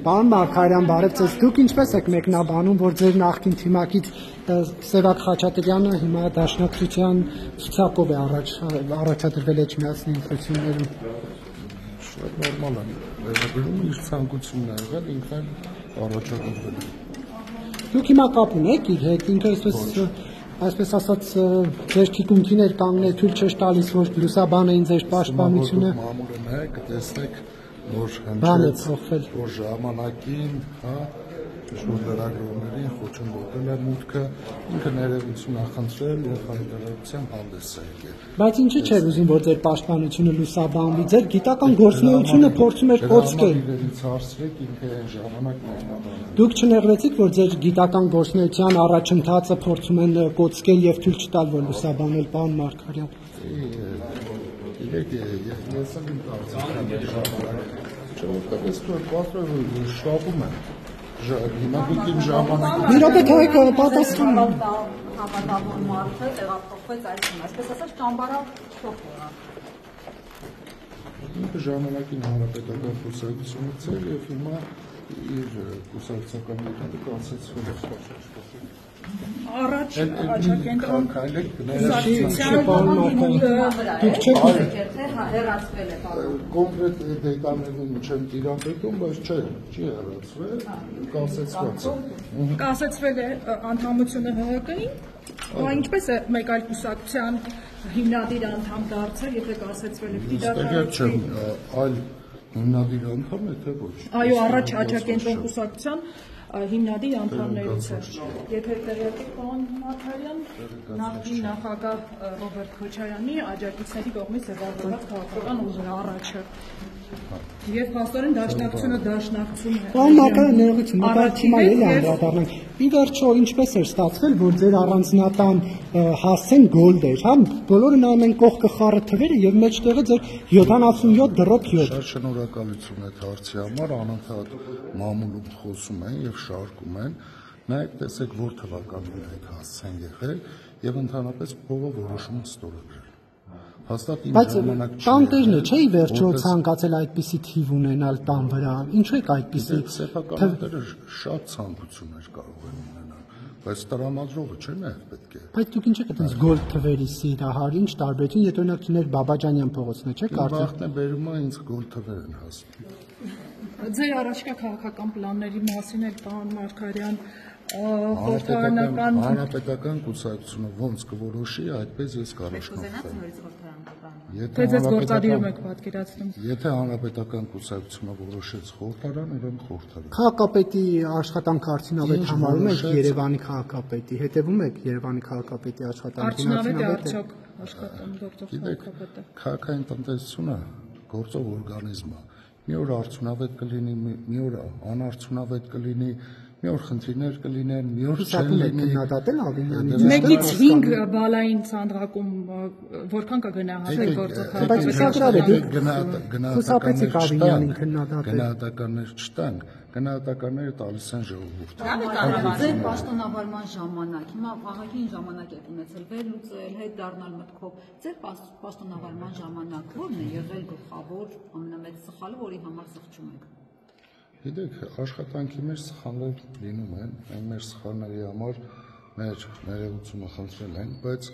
Պարոն Մարգարյան, բարև ձեզ։ Դուք ինչպես եք մեկնաբանում, որ ձեր նախկին թիմակից Սևակ Խաչատրյանը հիմա դաշնակցության ցուցակով է առաջադրվել Էջմիածնի ընտրություններում։ Շատ նորմալ է։ Վերաբերում իր ցանկությունն է եղել, ինքն էլ առաջադրվել է։ Դուք հիմա կապ ունեք իր հետ, ինքը այսպես ասած ձեր թիկունքին էր կանգնել, թույլ չէր տալիս, որ լուսաբանեին ձեր պաշտպանությունը։ Մամուլը նայեք, կտեսնեք, որ հնչեց, որ ժամանակին, որ լրագրողներին խոչընդոտել է մուտքը, ինքը ներողություն նախընտրել եւ հայտարարության հանդես է եկել։ Բայց ինչի՞ չէր ուզում, որ ձեր պաշտպանությունը լուսաբանվի, ձեր գիտական գործունեությունը փորձում էր կոծկել։ Հարցրեք, ինքը այն ժամանակ մեկնաբանել։ Դուք չնեղվեցիք, որ ձեր գիտական գործունեության առաջընթացը փորձում են կոծկել եւ թույլ չտալ, որ լուսաբանել, պարոն Մարգարյան։ Ես եմ կարծում շտապում եմ։ Հիմա դուք իմ ժամանակ։ Մի րոպե թողեք պատասխան։ Հավատավոր մարդը տեղափոխվեց այսօր, այսպես ասած ճամբարը չփոխվեց։ Ինքը ժամանակին հանրապետական կուսակցությունից էր եւ հիմա իր կուսակցական մեթոդը կասեցվել է։ Առաջ աչակենտրոն հեռացվել է կոնկրետ դետալներում չեմ տիրապետում, բայց չի հեռացվել, կասեցվել է անդամությունը ՀՀԿ-ին, ինչպես է մեկ այլ կուսակցության հիմնադիր անդամ դարձել, եթե կասեցվել է պիտի դարձել այլ հիմնադիր անդամ է թե ոչ։ Այո, առաջ աչակենտրոն կուսակցության հիմնադիր անդամներից է։ Եթե տեղյակ եք, պարոն Մարգարյան, նախկին նախագահ Ռոբերտ Քոչարյանի աջակիցների կողմից ձևավորված քաղաքական ուժը առաջը։ Եվ փաստորեն դաշնակցությունը դաշնակցում է։ Պարոն Մարգարյան, ներողություն, բայց հիմա էլի անդրադառնանք։ Ի վերջո ինչպես էր ստացվել, որ ձեր առանձնատան Հասեն Գոլդեր, բոլորը նայում են կողքը խառը թվերը եւ մեջտեղը ձեր 77.7։ Շատ շնորհակալություն այդ հարցի համար, անընդհատ մամուլում խոսում են եւ շարքում են։ Նայեք, տեսեք, որ թվականին այդ հասցեն եղել եւ ընդհանրապես փողը որոշումը ստորագրել։ Բայց տանտերն է, չէ՞ ի վերջո ցանկացել այդպիսի թիվ ունենալ տան վրա։ Ինչու եք այդպիսի սեփականները շատ ցանկություններ կարող են ունենալ, բայց տրամադրողը չէ՞ նաև պետք է։ Բայց դուք ինչ եք այդպես գոլ թվերի սիրահար, ինչ տարբերություն, եթե օրինակ Թիներ Բաբաջանյան փողոցն է, չէ՞ կարծես։ Վախն է բերում է ինձ գոլ թվեր են հասնում։ Ձեր առաջկա քաղաքական պլանների մասին էլ պարոն Մարգարյան խորհրդարանական հանրապետական կուսակցությունը ոնց կորոշի, այդպես ես կառաջնորդեմ։ Թե ձեզ գործադիրում եք պատկերացնում։ Եթե հանրապետական կուսակցությունը որոշեց խորհրդարան, ուրեմն խորհրդարան։ Քաղաքապետի աշխատանքը արդյունավետ համարում եք Երևանի քաղաքապետի, հետևում եք Երևանի քաղաքապետի աշխատանքին, արդյունավետ է արդյոք աշխատում գործող քաղաքապետը։ Քաղաքային տնտեսությունը գործող օրգանիզմ է։ Մի օր արդյունավետ կլինի, մի օր անարդյունավետ կլինի, մի օր խնդիրներ կլինեն, մի օր չեն լինի։ Քննադատել Ավինյանին։ 1-ից 5 բալային ծանրակում որքան կգնահատել գնահատականներ չտանք, գնահատականները տալիս են ժողովուրդը։ Ձեր պաշտոնավարման ժամանակ, հիմա ահագին ժամանակ եք ունեցել վերլուծել, հետ դառնալ մտքով։ Ձեր պաշտոնավարման ժամանակ ո՞րն է եղել գլխավոր ամենամեծ սխալը, որի համար զղջում եք։ Գիտեք, աշխատանքի մեջ սխալներ լինում են, այն մեր սխալների համար մեր ներողությունը խնդրել ենք, բայց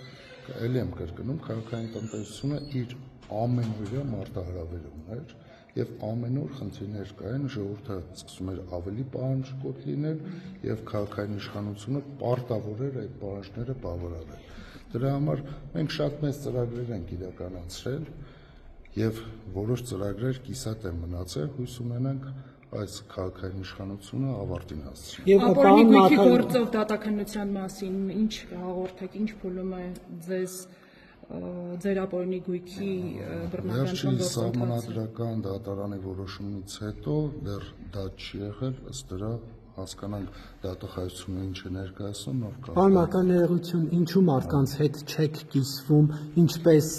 ելի եմ կրկնում, քաղաքային տնտեսությունը իր ամենօրյա մարտահրավերումն էր եւ ամեն օր խնդիրներ կային, ժողովուրդը սկսում էր ավելի պահանջկոտ լինել եւ քաղաքային իշխանությունը պարտավոր էր այդ պահանջները բավարարել։ Դրա համար մենք շատ մեծ ծրագրեր ենք իրականացրել եւ որոշ ծրագրեր կիսատ են մնացել, հույս ունենանք այս քաղաքային իշխանությունը ավարտին հասցնի։ Եվ պարոն Մարգարյան գործով դատաքննության մասին ինչ հաղորդեք, ինչ փուլում է ձեզ ձեր ապօրինի գույքի բռնական գործընթացը։ Սահմանադրական դատարանի որոշումից հետո դեռ դա չի եղել, ըստ դրա հասկանանք դատախազությունը ինչ է ներկայացնում, նոր կարգ։ Պարոն Մարգարյան, ներողություն, ինչու մարդկանց հետ չեք կիսվում, ինչպես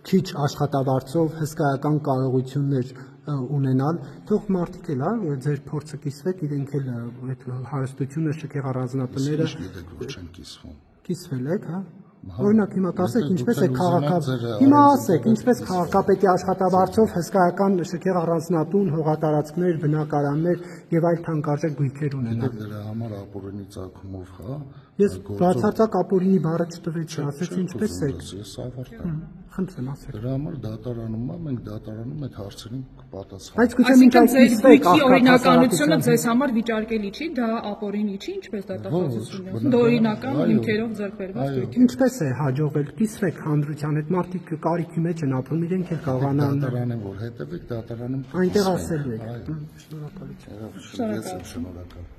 քիչ աշխատավարձով հսկայական կարողություններ ունենալ, թող մարդիկ էլ ձեր փորձը կիսվեք, իրենք էլ այդ հարստությունը, շքեղ առանձնատները գիտեք, որ չեն կիսվում։ Կիսվել եք, հա։ Օրինակ հիմա կասեք ինչպես է հիմա ասեք ինչպես քաղաքապետի աշխատավարձով հսկայական շքեղ առանձնատուն, հողատարածքներ, բնակարաններ եւ այլ թանկարժեք գույքեր ունենալ։ Դրա համար ապօրինի ծագումով, հա։ Ես բացարձակ ապօրինի բառը չտվեցի, ասեցի ինչպես է։ Ես ավարտեմ։ Խնդրեմ ասեք։ Դրա համար դատարանում է, մենք դատարանում ենք հարցերին կպատասխանենք։ Բայց գուցե մինչ այդ իսկ օրինականությունը ձեզ համար վիճարկելի չի, դա ապօրինի չի, ինչպես դատախազությունը։ Օրինական հիմքերով ձեռք բերված դեպք։ Ինչպես է հաջողվել կիսվեք հանրության հետ մարդիկ կարիքի մեջ են ապրում իրենք էլ կարողանան դատարանին որ հետևեք դատարանում այնտեղ ասելու եք։ Շնորհակալ։